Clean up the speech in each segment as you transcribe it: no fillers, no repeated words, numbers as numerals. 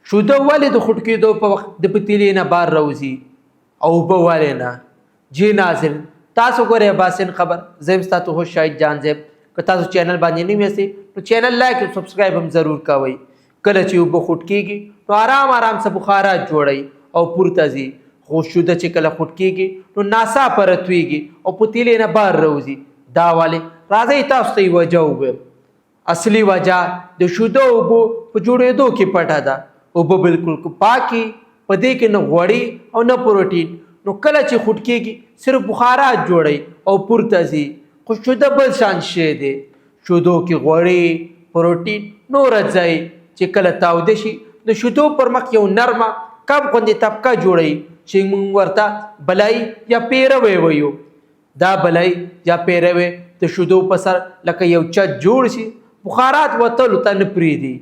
شوده ولې د خټ کېدو په وخت د پتیلې نه بار راوځي او اوبه ولې نه؟ جی ناظرین تاسو ګورئ باسن خبر، زه یم ستاسو هوست شاهد جان زیب. که تاسو چینل باندې نوي یاستئ نو چینل لایک او سبسکرایب هم ضرور کوئ. کله چې اوبه خټ کېږي نو آرام څه بخارات جوړئ او پورته ځي، خو شوده چې کله خټ کېږي نو ناڅاپه راتویږي او پتیلې نه بار راوځي. دا ولې؟ راځئ تاسو ته یې وجه وګورم. اصلي وجه د شوده اوبو په جوړېدو کې پټه ده. اوبه بالکل پاکي، په دې کې نه غوړي او نه پروټین. نو کله چې خټ کېږي صرف بخارات جوړئ او پورته ځي، خو شوده بل شان شی دی. شودو کې غوړي، پروټین، نور اجزا چې کله تاوده شي د شودو پر مخ یو نرمه کب غوندې طبقه جوړوي چې موږ ورته بلای یا پیروی وایو. دا بلای یا پیروی د شودو په سر لکه یو چت جوړ شي، بخارات وتلو ته نه پرېږدي.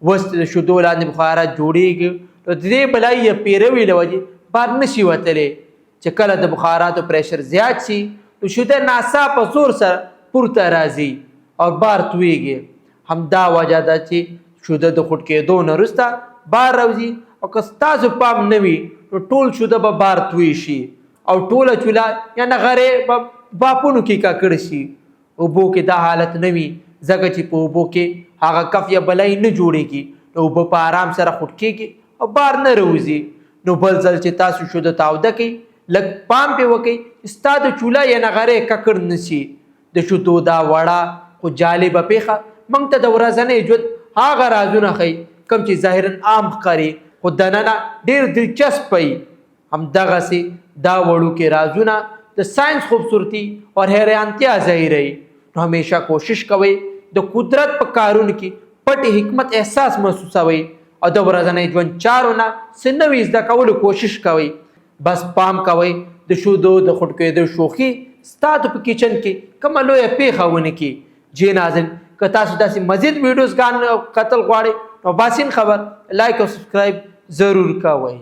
اوس د شودو لاندې بخارات جوړېږي نو د دې بلای یا پیروي له وجې بار نشي وتلی. چې کله د بخاراتو پریشر زیات شي نو شوده ناڅاپه زور سره پورته راځي او بار تویږي. همدا وجه ده چې شوده د خټ کېدو نه وروسته بار راوځي، او که ستاسو پام نه وي نو ټول شوده به بار توی شي او ټوله چوله یا نغرې به باپونو کې ککړ شي. اوبو کې دا حالت نه وي، ځکه چې په اوبو کې هغه کف یا بلای نه جوړېږي، نو اوبه په آرام سره خټ کېږي او بار نه راوځي. نو بل ځل چې تاسو شوده تاوده کوئ لږ پام پې وکئ ستا د چوله یا نغرې ککړ نه شي. د شودو دا وړه خو جالبه پیښه موږ ته د ورځني ژوند هغه رازونه ښیي کوم چې ظاهرا عام ښکاري خو دننه ډېر دلچسپ وي. همدغسې دا وړوکې رازونه د ساینس خوبصورتي او حیرانتیا ظاهروي. نو همیشه کوشش کوئ د قدرت په کارونو کې پټ حکمت احساس محسوسوئ او د ورځني ژوند چارو نه څه نوي زده کولو کوشش کوئ. بس پام کوئ د شودو د خټ کېدو شوخي ستاسو په کچن کې کومه لویه پیښه ونه کړي. جی ناظرین که تاسو داسې مزید ویډیوز کتل غواړئ نو باسن خبر لایک او سبسکرایب ضرور کوئ.